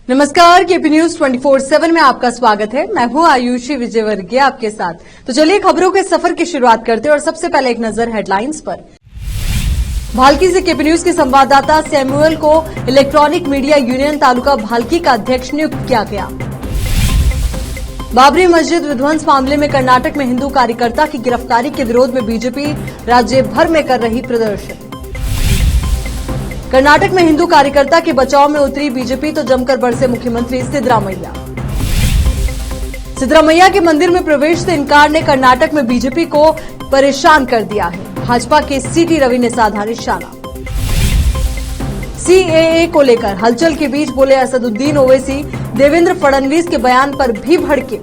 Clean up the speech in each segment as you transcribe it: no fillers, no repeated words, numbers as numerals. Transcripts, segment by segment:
नमस्कार, KP news 24/7 में आपका स्वागत है। मैं हूं आयुषी विजयवर्गीय आपके साथ। तो चलिए खबरों के सफर की शुरुआत करते हैं और सबसे पहले एक नजर हेडलाइंस पर। भाल्की से केपी न्यूज के संवाददाता सैमुअल को इलेक्ट्रॉनिक मीडिया यूनियन तालुका भाल्की का अध्यक्ष नियुक्त किया गया। बाबरी मस्जिद विध्वंस मामले में कर्नाटक में हिंदू कार्यकर्ता की गिरफ्तारी के विरोध में बीजेपी राज्य भर में कर रही प्रदर्शन। कर्नाटक में हिंदू कार्यकर्ता के बचाव में उतरी बीजेपी तो जमकर बरसे मुख्यमंत्री सिद्धरामैया। सिद्धरामैया के मंदिर में प्रवेश से इनकार ने कर्नाटक में बीजेपी को परेशान कर दिया है। भाजपा के सीटी रवि ने साधा निशाना। सीएए को लेकर हलचल के बीच बोले असदुद्दीन ओवैसी, देवेंद्र फडणवीस के बयान पर भी भड़के।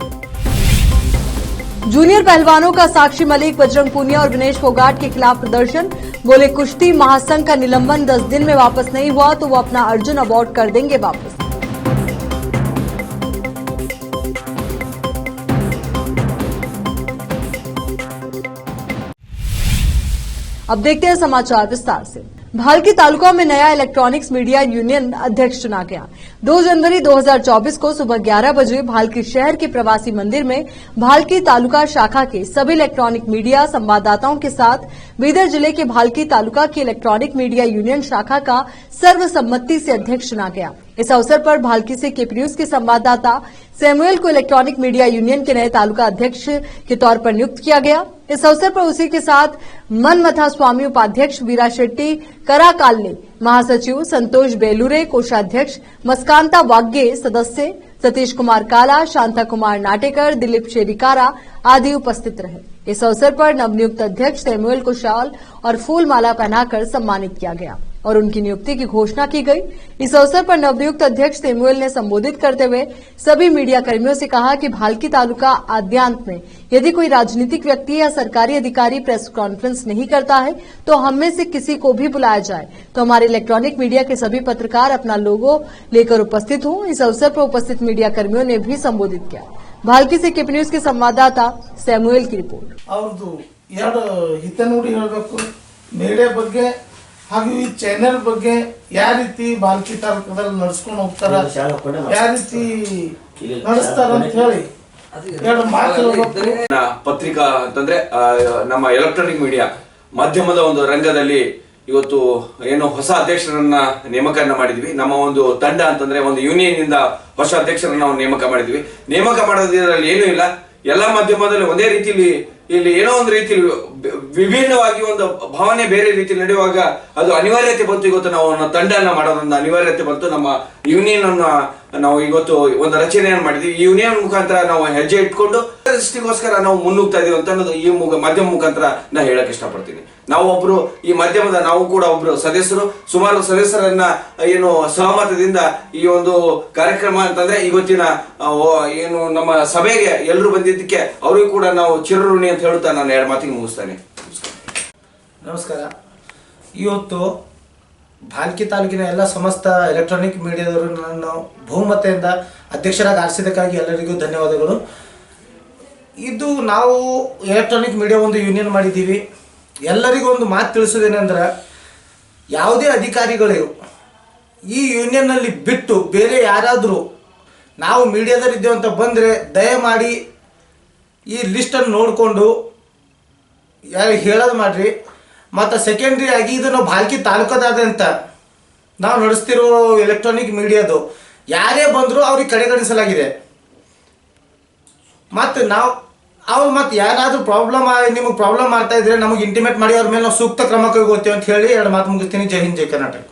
जूनियर पहलवानों का साक्षी मलिक, बजरंग पूनिया और विनेश फोगाट के खिलाफ प्रदर्शन। बोले कुश्ती महासंघ का निलंबन 10 दिन में वापस नहीं हुआ तो वो अपना अर्जुन अवार्ड कर देंगे वापस। अब देखते हैं समाचार विस्तार से। भाल्की तालुका में नया इलेक्ट्रॉनिक्स मीडिया यूनियन अध्यक्ष चुना गया। 2 जनवरी 2024 को सुबह 11 बजे भाल्की शहर के प्रवासी मंदिर में भाल्की तालुका शाखा के सभी इलेक्ट्रॉनिक मीडिया संवाददाताओं के साथ बीदर जिले के भाल्की तालुका की इलेक्ट्रॉनिक मीडिया यूनियन शाखा का सर्वसम्मति से अध्यक्ष चुना गया। इस अवसर पर भाल्की से केपी न्यूज के संवाददाता सैमुअल को इलेक्ट्रॉनिक मीडिया यूनियन के नए तालुका अध्यक्ष के तौर पर नियुक्त किया गया। इस अवसर पर उसी के साथ मनमथा स्वामी उपाध्यक्ष, वीरा शेट्टी कराकालने महासचिव, संतोष बेलूरे कोषाध्यक्ष, मस्कांता वाग्गे सदस्य, सतीश कुमार काला, शांता कुमार नाटेकर, दिलीप शेरिकारा आदि उपस्थित रहे। इस अवसर पर नवनियुक्त अध्यक्ष सैमुअल को शाल और फूल माला पहनाकर सम्मानित किया गया और उनकी नियुक्ति की घोषणा की गई। इस अवसर पर नवनियुक्त अध्यक्ष सैमुअल ने संबोधित करते हुए सभी मीडिया कर्मियों से कहा कि भाल्की तालुका आद्यांत में यदि कोई राजनीतिक व्यक्ति या सरकारी अधिकारी प्रेस कॉन्फ्रेंस नहीं करता है तो हम में से किसी को भी बुलाया जाए तो हमारे इलेक्ट्रॉनिक मीडिया के सभी पत्रकार अपना लोगो लेकर उपस्थित हों। इस अवसर पर उपस्थित मीडिया कर्मियों ने भी संबोधित किया। भाल्की से केपी न्यूज के संवाददाता सैमुअल की रिपोर्ट। मीडिया ಬಗ್ಗೆ ಹಾಗೂ ಈ ಚಾನೆಲ್ ಬಗ್ಗೆ ಯಾವ ರೀತಿ ಭಾಲ್ಕಿ ತಾಲೂಕದಲ್ಲಿ ನಡೆಸ್ಕೊಂಡು ಹೋಗ್ತಾರ, ಯಾವ ರೀತಿ ನಡೆಸ್ತಾರ ಅಂತ ಹೇಳಿ ಎರಡು ಮಾತುಗಳು ಪತ್ರಿಕಾ ಅಂತಂದ್ರೆ ನಮ್ಮ ಎಲೆಕ್ಟ್ರಾನಿಕ್ ಮೀಡಿಯಾ ಮಾಧ್ಯಮದ ಒಂದು ರಂಗದಲ್ಲಿ ಇವತ್ತು ಏನು ಹೊಸ ಅಧ್ಯಕ್ಷರನ್ನ ನೇಮಕನ ಮಾಡಿದ್ವಿ. ನಮ್ಮ ಒಂದು ತಂಡ ಅಂತಂದ್ರೆ ಒಂದು ಯೂನಿಯನ್ ಇಂದ ಹೊಸ ಅಧ್ಯಕ್ಷರನ್ನ ನಾವು ನೇಮಕ ಮಾಡಿದ್ವಿ. ನೇಮಕ ಮಾಡೋದ್ರಲ್ಲಿ ಏನೂ ಇಲ್ಲ, ಎಲ್ಲಾ ಮಾಧ್ಯಮದಲ್ಲಿ ಒಂದೇ ರೀತಿಯಲ್ಲಿ ಇಲ್ಲಿ ಏನೋ ಒಂದು ರೀತಿಯಲ್ಲಿ ವಿಭಿನ್ನವಾಗಿ ಒಂದು ಭಾವನೆ ಬೇರೆ ರೀತಿಯಲ್ಲಿ ನಡೆಯುವಾಗ ಅದು ಅನಿವಾರ್ಯತೆ ಬಂತು. ಇವತ್ತು ನಾವು ತಂಡನ ಮಾಡೋದೊಂದು ಅನಿವಾರ್ಯತೆ ಬಂತು. ನಮ್ಮ ಯೂನಿಯನ್ ಅನ್ನ ನಾವು ಇವತ್ತು ಒಂದು ರಚನೆಯನ್ನು ಮಾಡಿದ್ವಿ. ಈ ಯೂನಿಯನ್ ಮುಖಾಂತರ ನಾವು ಹೆಜ್ಜೆ ಇಟ್ಕೊಂಡು ದೃಷ್ಟಿಗೋಸ್ಕರ ನಾವು ಮುನ್ನುಗ್ತಾ ಇದೀವಿ ಅಂತ ಅನ್ನೋದು ಈ ಮಾಧ್ಯಮ ಮುಖಾಂತರ ನಾ ಹೇಳಕ್ ಇಷ್ಟಪಡ್ತೀನಿ. ನಾವು ಒಬ್ರು ಈ ಮಾಧ್ಯಮದ ನಾವು ಕೂಡ ಒಬ್ರು ಸದಸ್ಯರು, ಸುಮಾರು ಸದಸ್ಯರನ್ನ ಏನು ಸಹಮತದಿಂದ ಈ ಒಂದು ಕಾರ್ಯಕ್ರಮ ಅಂತಂದ್ರೆ ಇವತ್ತಿನ ಏನು ನಮ್ಮ ಸಭೆಗೆ ಎಲ್ಲರೂ ಬಂದಿದ್ದಕ್ಕೆ ಅವರಿಗೂ ಕೂಡ ನಾವು ಚಿರಋಣಿ ಅಂತ ಹೇಳುತ್ತಾ ನಾನು ಎರಡು ಮಾತಿಗೆ ಮುಗಿಸ್ತೇನೆ. ನಮಸ್ಕಾರ. ಇವತ್ತು ಭಾಲ್ಕಿ ತಾಲೂಕಿನ ಎಲ್ಲ ಸಮಸ್ತ ಎಲೆಕ್ಟ್ರಾನಿಕ್ ಮೀಡಿಯಾದವರು ನನ್ನನ್ನು ಬಹುಮತದಿಂದ ಅಧ್ಯಕ್ಷರಾಗಿ ಆರಿಸಿದ್ದಕ್ಕಾಗಿ ಎಲ್ಲರಿಗೂ ಧನ್ಯವಾದಗಳು. ಇದು ನಾವು ಎಲೆಕ್ಟ್ರಾನಿಕ್ ಮೀಡಿಯಾ ಒಂದು ಯೂನಿಯನ್ ಮಾಡಿದ್ದೀವಿ. ಎಲ್ಲರಿಗೂ ಒಂದು ಮಾತು ತಿಳಿಸೋದೇನೆಂದ್ರೆ, ಯಾವುದೇ ಅಧಿಕಾರಿಗಳು ಈ ಯೂನಿಯನ್ನಲ್ಲಿ ಬಿಟ್ಟು ಬೇರೆ ಯಾರಾದರೂ ನಾವು ಮೀಡಿಯಾದಲ್ಲಿದ್ದೇವೆ ಅಂತ ಬಂದರೆ ದಯಮಾಡಿ ಈ ಲಿಸ್ಟನ್ನು ನೋಡಿಕೊಂಡು ಯಾರಿಗೆ ಹೇಳೋದು ಮಾಡಿರಿ. ಮತ್ತು ಸೆಕೆಂಡ್ರಿ ಆಗಿ ಇದು ನಾವು ಭಾಲ್ಕಿ ತಾಲೂಕದಾದ್ಯಂತ ನಾವು ನಡೆಸ್ತಿರೋ ಎಲೆಕ್ಟ್ರಾನಿಕ್ ಮೀಡಿಯಾದು ಯಾರೇ ಬಂದರೂ ಅವ್ರಿಗೆ ಕಡೆಗಣಿಸಲಾಗಿದೆ. ಮತ್ತು ಮತ್ತು ಯಾರಾದರೂ ನಿಮಗೆ ಪ್ರಾಬ್ಲಮ್ ಮಾಡ್ತಾ ಇದ್ರೆ ನಮಗೆ ಇಂಟಿಮೇಟ್ ಮಾಡಿ ಅವ್ರ ಮೇಲೆ ನಾವು ಸೂಕ್ತ ಕ್ರಮ ಕೈಗೊಳ್ತೇವೆ ಅಂತ ಹೇಳಿ ಎರಡು ಮಾತು ಮುಗಿಸ್ತೀನಿ. ಜೈ ಹಿಂದ್, ಜೈ ಕರ್ನಾಟಕ.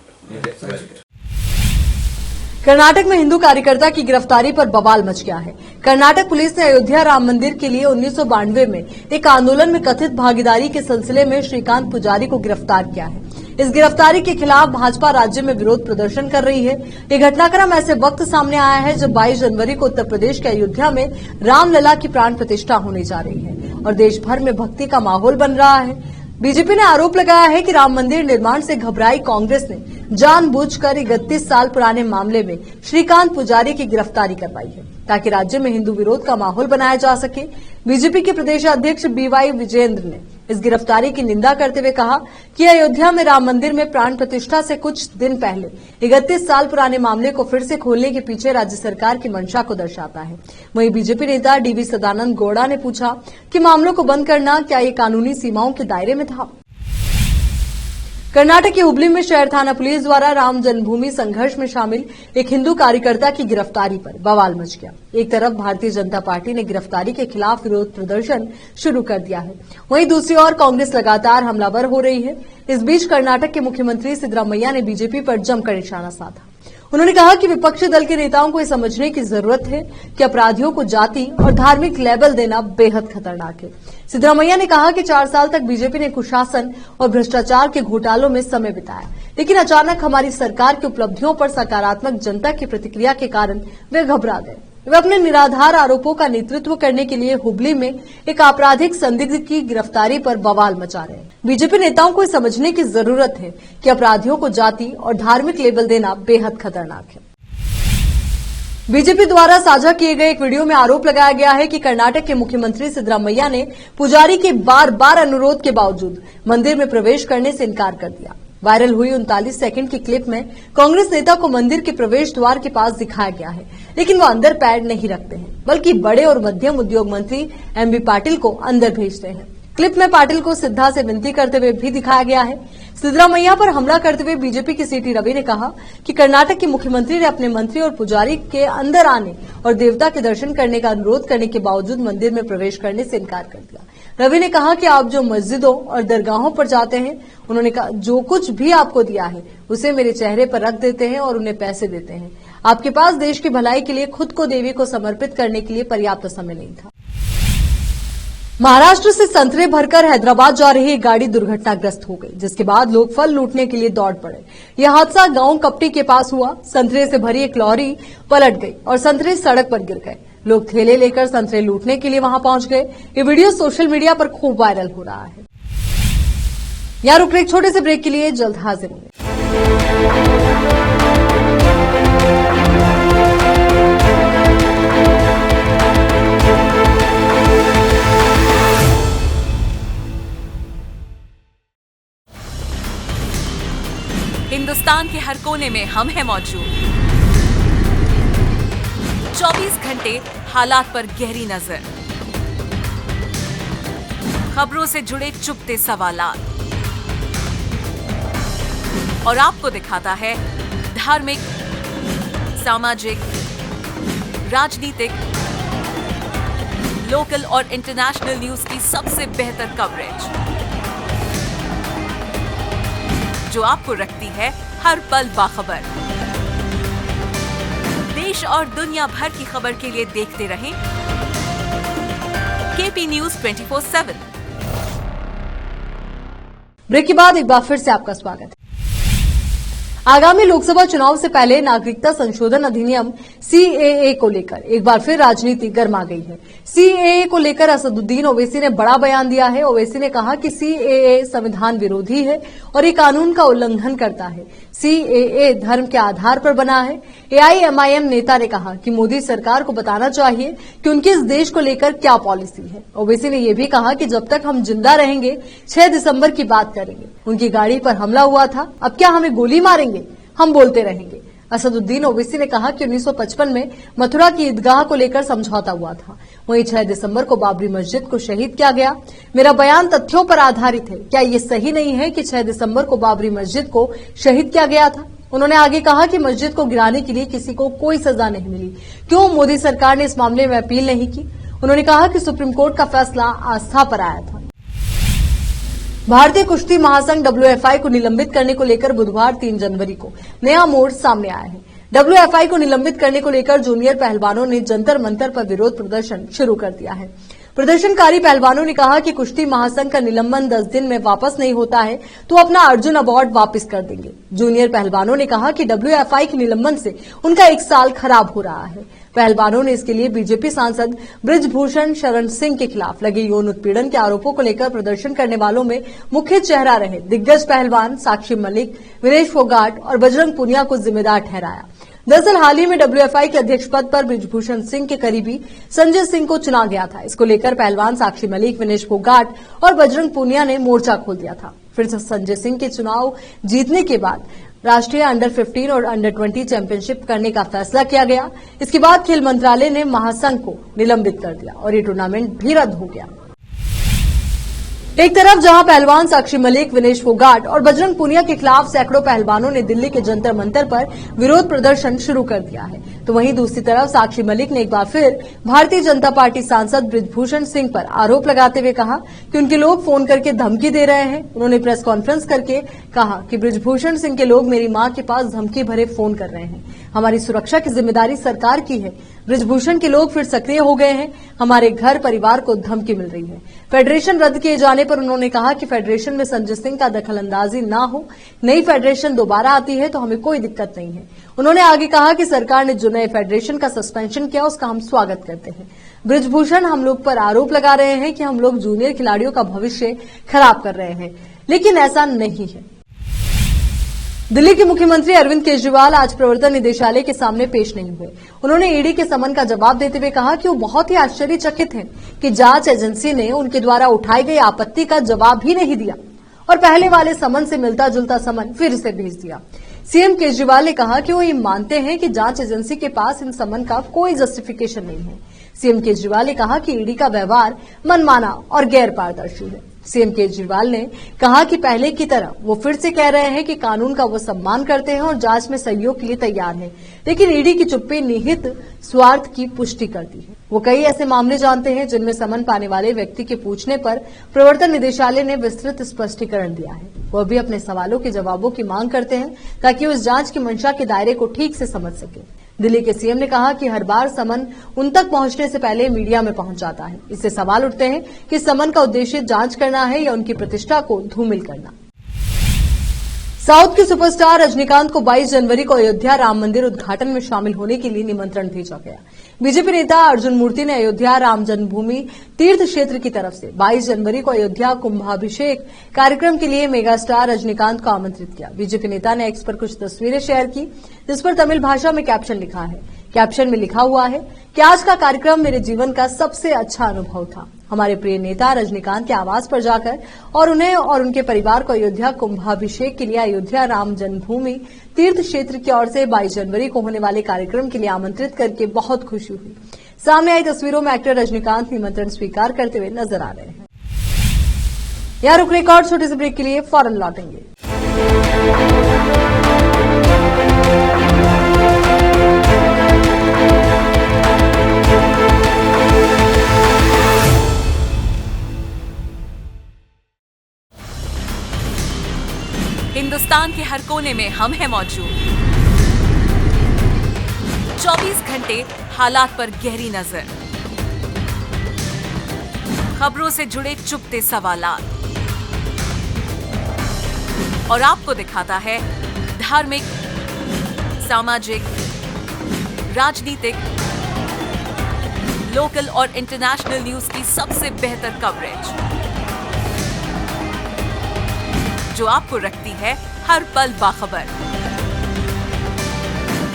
कर्नाटक में हिंदू कार्यकर्ता की गिरफ्तारी पर बवाल मच गया है। कर्नाटक पुलिस ने अयोध्या राम मंदिर के लिए 1992 में एक आंदोलन में कथित भागीदारी के सिलसिले में श्रीकांत पुजारी को गिरफ्तार किया है। इस गिरफ्तारी के खिलाफ भाजपा राज्य में विरोध प्रदर्शन कर रही है। ये घटनाक्रम ऐसे वक्त सामने आया है जब 22 जनवरी को उत्तर प्रदेश के अयोध्या में रामलला की प्राण प्रतिष्ठा होने जा रही है और देश भर में भक्ति का माहौल बन रहा है। बीजेपी ने आरोप लगाया है कि राम मंदिर निर्माण से घबराई कांग्रेस ने जानबूझकर 31 साल पुराने मामले में श्रीकांत पुजारी की गिरफ्तारी करवाई है ताकि राज्य में हिंदू विरोध का माहौल बनाया जा सके। बीजेपी के प्रदेश अध्यक्ष बीवाई विजेंद्र ने इस गिरफ्तारी की निंदा करते हुए कहा कि अयोध्या में राम मंदिर में प्राण प्रतिष्ठा से कुछ दिन पहले 31 साल पुराने मामले को फिर से खोलने के पीछे राज्य सरकार की मंशा को दर्शाता है। वहीं बीजेपी नेता डीवी सदानंद गौड़ा ने पूछा कि मामलों को बंद करना क्या ये कानूनी सीमाओं के दायरे में था। कर्नाटक के हुबली में शहर थाना पुलिस द्वारा राम जन्मभूमि संघर्ष में शामिल एक हिंदू कार्यकर्ता की गिरफ्तारी पर बवाल मच गया। एक तरफ भारतीय जनता पार्टी ने गिरफ्तारी के खिलाफ विरोध प्रदर्शन शुरू कर दिया है, वहीं दूसरी ओर कांग्रेस लगातार हमलावर हो रही है। इस बीच कर्नाटक के मुख्यमंत्री सिद्धरामैया ने बीजेपी पर जमकर निशाना साधा। उन्होंने कहा कि विपक्षी दल के नेताओं को यह समझने की जरूरत है कि अपराधियों को जाति और धार्मिक लेबल देना बेहद खतरनाक है। सिद्धरामैया ने कहा कि 4 साल तक बीजेपी ने कुशासन और भ्रष्टाचार के घोटालों में समय बिताया, लेकिन अचानक हमारी सरकार की उपलब्धियों पर सकारात्मक जनता की प्रतिक्रिया के कारण वे घबरा गए। वे अपने निराधार आरोपों का नेतृत्व करने के लिए हुबली में एक आपराधिक संदिग्ध की गिरफ्तारी पर बवाल मचा रहे हैं। बीजेपी नेताओं को समझने की जरूरत है कि अपराधियों को जाति और धार्मिक लेबल देना बेहद खतरनाक है। बीजेपी द्वारा साझा किए गए एक वीडियो में आरोप लगाया गया है कि कर्नाटक के मुख्यमंत्री सिद्धरामैया ने पुजारी के बार-बार अनुरोध के बावजूद मंदिर में प्रवेश करने से इनकार कर दिया। वायरल हुई 39 सेकंड की क्लिप में कांग्रेस नेता को मंदिर के प्रवेश द्वार के पास दिखाया गया है, लेकिन वो अंदर पैर नहीं रखते हैं, बल्कि बड़े और मध्यम उद्योग मंत्री एमबी पाटिल को अंदर भेजते हैं। क्लिप में पाटिल को सिद्धा से विनती करते हुए भी दिखाया गया है। सिद्धरामैया पर हमला करते हुए बीजेपी के सीटी रवि ने कहा कि कर्नाटक के मुख्यमंत्री ने अपने मंत्री और पुजारी के अंदर आने और देवता के दर्शन करने का अनुरोध करने के बावजूद मंदिर में प्रवेश करने से इनकार कर दिया। रवि ने कहा कि आप जो मस्जिदों और दरगाहों पर जाते हैं, उन्होंने कहा जो कुछ भी आपको दिया है उसे मेरे चेहरे पर रख देते हैं और उन्हें पैसे देते हैं। आपके पास देश की भलाई के लिए खुद को देवी को समर्पित करने के लिए पर्याप्त समय नहीं था। महाराष्ट्र से संतरे भरकर हैदराबाद जा रही एक गाड़ी दुर्घटनाग्रस्त हो गई, जिसके बाद लोग फल लूटने के लिए दौड़ पड़े। यह हादसा गांव कपटी के पास हुआ। संतरे से भरी एक लॉरी पलट गई और संतरे सड़क पर गिर गए। लोग थैले लेकर संतरे लूटने के लिए वहां पहुंच गए। ये वीडियो सोशल मीडिया पर खूब वायरल हो रहा है। यहां रुक रहे एक छोटे से ब्रेक के लिए, जल्द हाजिर होंगे। हिंदुस्तान के हर कोने में हम हैं मौजूद। 24 घंटे हालात पर गहरी नजर, खबरों से जुड़े चुभते सवालात और आपको दिखाता है धार्मिक, सामाजिक, राजनीतिक, लोकल और इंटरनेशनल न्यूज की सबसे बेहतर कवरेज, जो आपको रखती है हर पल बाखबर। देश और दुनिया भर की खबर के लिए देखते रहें केपी न्यूज 24/7। ब्रेक के बाद एक बार फिर से आपका स्वागत है। आगामी लोकसभा चुनाव से पहले नागरिकता संशोधन अधिनियम सीएए को लेकर एक बार फिर राजनीति गर्मा गई है। सीएए को लेकर असदुद्दीन ओवैसी ने बड़ा बयान दिया है। ओवैसी ने कहा कि सीएए संविधान विरोधी है और ये कानून का उल्लंघन करता है। सीएए धर्म के आधार पर बना है। एआईएमआईएम नेता ने कहा कि मोदी सरकार को बताना चाहिए कि उनकी इस देश को लेकर क्या पॉलिसी है। ओवैसी ने यह भी कहा कि जब तक हम जिंदा रहेंगे 6 दिसंबर की बात करेंगे। उनकी गाड़ी पर हमला हुआ था, अब क्या हमें गोली मारेंगे? हम बोलते रहेंगे। असदुद्दीन ओवैसी ने कहा कि 1955 में मथुरा की ईदगाह को लेकर समझौता हुआ था। वहीं 6 दिसंबर को बाबरी मस्जिद को शहीद किया गया। मेरा बयान तथ्यों पर आधारित है। क्या ये सही नहीं है कि 6 दिसंबर को बाबरी मस्जिद को शहीद किया गया था? उन्होंने आगे कहा कि मस्जिद को गिराने के लिए किसी को कोई सजा नहीं मिली। क्यों मोदी सरकार ने इस मामले में अपील नहीं की? उन्होंने कहा कि सुप्रीम कोर्ट का फैसला आस्था पर आया था। भारतीय कुश्ती महासंघ WFI को निलंबित करने को लेकर बुधवार 3 जनवरी को नया मोड़ सामने आया है। WFI को निलंबित करने को लेकर जूनियर पहलवानों ने जंतर मंतर पर विरोध प्रदर्शन शुरू कर दिया है। प्रदर्शनकारी पहलवानों ने कहा कि कुश्ती महासंघ का निलंबन 10 दिन में वापस नहीं होता है तो अपना अर्जुन अवार्ड वापस कर देंगे। जूनियर पहलवानों ने कहा कि WFI के निलंबन से उनका 1 साल खराब हो रहा है। पहलवानों ने इसके लिए बीजेपी सांसद बृजभूषण शरण सिंह के खिलाफ लगे यौन उत्पीड़न के आरोपों को लेकर प्रदर्शन करने वालों में मुख्य चेहरा रहे दिग्गज पहलवान साक्षी मलिक, विनेश फोगाट और बजरंग पुनिया को जिम्मेदार ठहराया। दरअसल हाल ही में डब्ल्यूएफआई के अध्यक्ष पद पर बृजभूषण सिंह के करीबी संजय सिंह को चुना गया था। इसको लेकर पहलवान साक्षी मलिक, विनेश फोगाट और बजरंग पूनिया ने मोर्चा खोल दिया था। फिर संजय सिंह के चुनाव जीतने के बाद राष्ट्रीय अंडर 15 और अंडर 20 चैंपियनशिप करने का फैसला किया गया। इसके बाद खेल मंत्रालय ने महासंघ को निलंबित कर दिया और ये टूर्नामेंट भी रद्द हो गया। एक तरफ जहां पहलवान साक्षी मलिक, विनेश फोगाट और बजरंग पूनिया के खिलाफ सैकड़ों पहलवानों ने दिल्ली के जंतर मंतर पर विरोध प्रदर्शन शुरू कर दिया है, तो वहीं दूसरी तरफ साक्षी मलिक ने एक बार फिर भारतीय जनता पार्टी सांसद बृजभूषण सिंह पर आरोप लगाते हुए कहा कि उनके लोग फोन करके धमकी दे रहे हैं। उन्होंने प्रेस कॉन्फ्रेंस करके कहा कि बृजभूषण सिंह के लोग मेरी मां के पास धमकी भरे फोन कर रहे हैं। हमारी सुरक्षा की जिम्मेदारी सरकार की है। बृजभूषण के लोग फिर सक्रिय हो गए हैं। हमारे घर परिवार को धमकी मिल रही है। फेडरेशन रद्द किए जाने पर उन्होंने कहा कि फेडरेशन में संजय सिंह का दखलंदाजी ना हो। नई फेडरेशन दोबारा आती है तो हमें कोई दिक्कत नहीं है। उन्होंने आगे कहा कि सरकार ने जो नए फेडरेशन का सस्पेंशन किया उसका हम स्वागत करते हैं। बृजभूषण हम लोग पर आरोप लगा रहे हैं कि हम लोग जूनियर खिलाड़ियों का भविष्य खराब कर रहे हैं, लेकिन ऐसा नहीं है। दिल्ली के मुख्यमंत्री अरविंद केजरीवाल आज प्रवर्तन निदेशालय के सामने पेश नहीं हुए। उन्होंने ईडी के समन का जवाब देते हुए कहा कि वो बहुत ही आश्चर्यचकित हैं कि जांच एजेंसी ने उनके द्वारा उठाई गई आपत्ति का जवाब ही नहीं दिया और पहले वाले समन से मिलता जुलता समन फिर से भेज दिया। सीएम केजरीवाल ने कहा कि वो ये मानते हैं कि जांच एजेंसी के पास इन समन का कोई जस्टिफिकेशन नहीं है। सीएम केजरीवाल ने कहा कि ईडी का व्यवहार मनमाना और गैर पारदर्शी है। सीएम केजरीवाल ने कहा कि पहले की तरह वो फिर से कह रहे हैं कि कानून का वो सम्मान करते हैं और जांच में सहयोग के लिए तैयार हैं, लेकिन ईडी की चुप्पी निहित स्वार्थ की पुष्टि करती है। वो कई ऐसे मामले जानते हैं जिनमें समन पाने वाले व्यक्ति के पूछने पर प्रवर्तन निदेशालय ने विस्तृत स्पष्टीकरण दिया है। वह भी अपने सवालों के जवाबों की मांग करते हैं ताकि वो इस जांच की मंशा के दायरे को ठीक से समझ सके। दिल्ली के सीएम ने कहा कि हर बार समन उन तक पहुंचने से पहले मीडिया में पहुंच जाता है। इससे सवाल उठते हैं कि समन का उद्देश्य जांच करना है या उनकी प्रतिष्ठा को धूमिल करना। साउथ के सुपरस्टार रजनीकांत को 22 जनवरी को अयोध्या राम मंदिर उद्घाटन में शामिल होने के लिए निमंत्रण भेजा गया। बीजेपी नेता अर्जुन मूर्ति ने अयोध्या राम जन्मभूमि तीर्थ क्षेत्र की तरफ से 22 जनवरी को अयोध्या कुंभाभिषेक कार्यक्रम के लिए मेगा स्टार रजनीकांत को आमंत्रित किया। बीजेपी नेता ने एक्स पर कुछ तस्वीरें शेयर की, जिस पर तमिल भाषा में कैप्शन लिखा है। कैप्शन में लिखा हुआ है कि आज का कार्यक्रम मेरे जीवन का सबसे अच्छा अनुभव था। हमारे प्रिय नेता रजनीकांत के आवास पर जाकर और उन्हें और उनके परिवार को अयोध्या कुंभाभिषेक के लिए अयोध्या राम जन्मभूमि तीर्थ क्षेत्र की ओर से 22 जनवरी को होने वाले कार्यक्रम के लिए आमंत्रित करके बहुत खुशी हुई। सामने आई तस्वीरों में एक्टर रजनीकांत निमंत्रण स्वीकार करते हुए नजर आ रहे हैं। यहाँ रुक एक और छोटे से ब्रेक के लिए फौरन लौटेंगे। हिंदुस्तान के हर कोने में हम हैं मौजूद। 24 घंटे हालात पर गहरी नजर, खबरों से जुड़े चुपते सवालात और आपको दिखाता है धार्मिक, सामाजिक, राजनीतिक, लोकल और इंटरनेशनल न्यूज की सबसे बेहतर कवरेज, जो आपको रखती है हर पल बाखबर।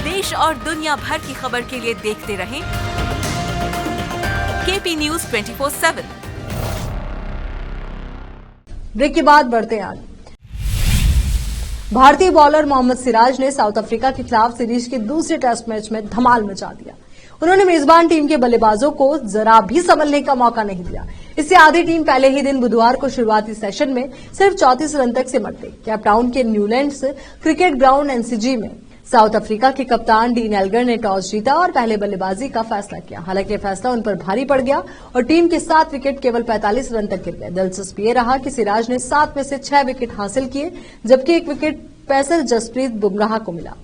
देश और दुनिया भर की खबर के लिए देखते रहें केपी न्यूज 24/7। ब्रेक के बाद बढ़ते हैं आगे। भारतीय बॉलर मोहम्मद सिराज ने साउथ अफ्रीका के खिलाफ सीरीज के दूसरे टेस्ट मैच में धमाल मचा दिया। उन्होंने मेजबान टीम के बल्लेबाजों को जरा भी संभलने का मौका नहीं दिया। इससे आधी टीम पहले ही दिन बुधवार को शुरुआती सेशन में सिर्फ 34 रन तक सिमट गई। कैपटाउन के न्यूलैंड्स क्रिकेट ग्राउंड एनसीजी में साउथ अफ्रीका के कप्तान डीन एल्गर ने टॉस जीता और पहले बल्लेबाजी का फैसला किया। हालांकि फैसला उन पर भारी पड़ गया और टीम के 7 विकेट केवल 45 रन तक गिर गए। दिलचस्प ये रहा कि सिराज ने 7 में से 6 विकेट हासिल किए, जबकि 1 विकेट पेसर जसप्रीत बुमराह को मिला।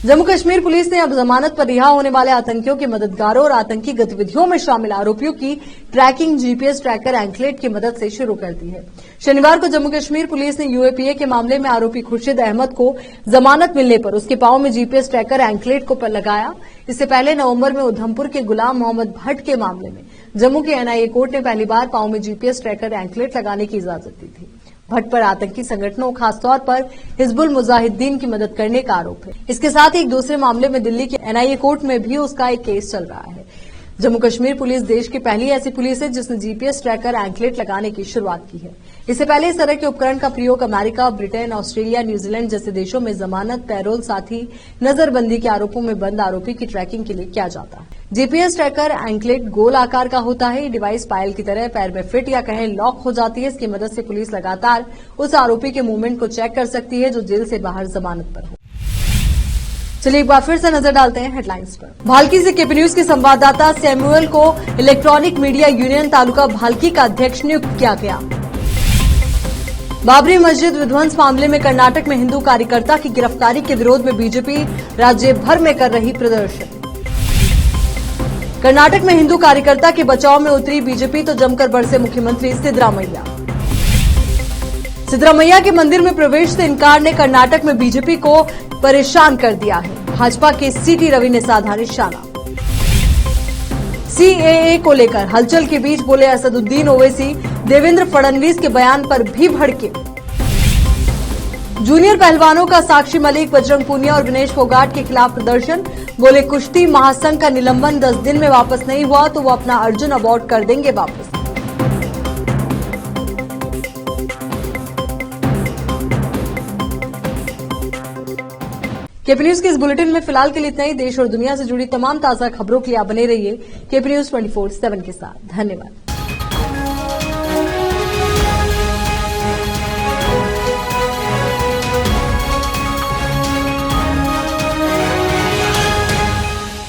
जम्मू कश्मीर पुलिस ने अब जमानत पर रिहा होने वाले आतंकियों के मददगारों और आतंकी गतिविधियों में शामिल आरोपियों की ट्रैकिंग जीपीएस ट्रैकर एंकलेट की मदद से शुरू कर दी है। शनिवार को जम्मू कश्मीर पुलिस ने यूएपीए के मामले में आरोपी खुर्शीद अहमद को जमानत मिलने पर उसके पांव में जीपीएस ट्रैकर एंकलेट को लगाया। इससे पहले नवंबर में उधमपुर के गुलाम मोहम्मद भट्ट के मामले में जम्मू के एनआईए कोर्ट ने पहली बार पांव में जीपीएस ट्रैकर एंकलेट लगाने की इजाजत दी थी। भट्ट पर आतंकी संगठनों खासतौर पर हिजबुल मुजाहिदीन की मदद करने का आरोप है। इसके साथ ही एक दूसरे मामले में दिल्ली के एनआईए कोर्ट में भी उसका एक केस चल रहा है। जम्मू कश्मीर पुलिस देश की पहली ऐसी पुलिस है जिसने जीपीएस ट्रैकर एंकलेट लगाने की शुरुआत की है। इससे पहले इस तरह के उपकरण का प्रयोग अमेरिका, ब्रिटेन, ऑस्ट्रेलिया, न्यूजीलैंड जैसे देशों में जमानत, पैरोल, साथ ही नजरबंदी के आरोपों में बंद आरोपी की ट्रैकिंग के लिए किया जाता है। जीपीएस ट्रैकर एंकलेट गोल आकार का होता है। ये डिवाइस पायल की तरह पैर में फिट या कहें लॉक हो जाती है। इसकी मदद से पुलिस लगातार उस आरोपी के मूवमेंट को चेक कर सकती है जो जेल से बाहर जमानत पर हो। चलिए एक बार फिर से नजर डालते हैं हेडलाइंस पर। भाल्की से केपी न्यूज के संवाददाता सैमुअल को इलेक्ट्रॉनिक मीडिया यूनियन तालुका भाल्की का अध्यक्ष नियुक्त किया गया। बाबरी मस्जिद विध्वंस मामले में कर्नाटक में हिंदू कार्यकर्ता की गिरफ्तारी के विरोध में बीजेपी राज्य भर में कर रही प्रदर्शन। कर्नाटक में हिंदू कार्यकर्ता के बचाव में उतरी बीजेपी तो जमकर बरसे मुख्यमंत्री सिद्धरामैया। सिद्धरामैया के मंदिर में प्रवेश से इनकार ने कर्नाटक में बीजेपी को परेशान कर दिया है। भाजपा के सीटी रवि ने साधा निशाना। सीएए को लेकर हलचल के बीच बोले असदुद्दीन ओवैसी, देवेंद्र फडणवीस के बयान पर भी भड़के। जूनियर पहलवानों का साक्षी मलिक, बजरंग पूनिया और विनेश फोगाट के खिलाफ प्रदर्शन। बोले कुश्ती महासंघ का निलंबन 10 दिन में वापस नहीं हुआ तो वो अपना अर्जुन अवार्ड कर देंगे वापस। केपी न्यूज के इस बुलेटिन में फिलहाल के लिए इतना ही। देश और दुनिया से जुड़ी तमाम ताजा खबरों के लिए आप बने रहिए केपी न्यूज 24/7 के साथ। धन्यवाद।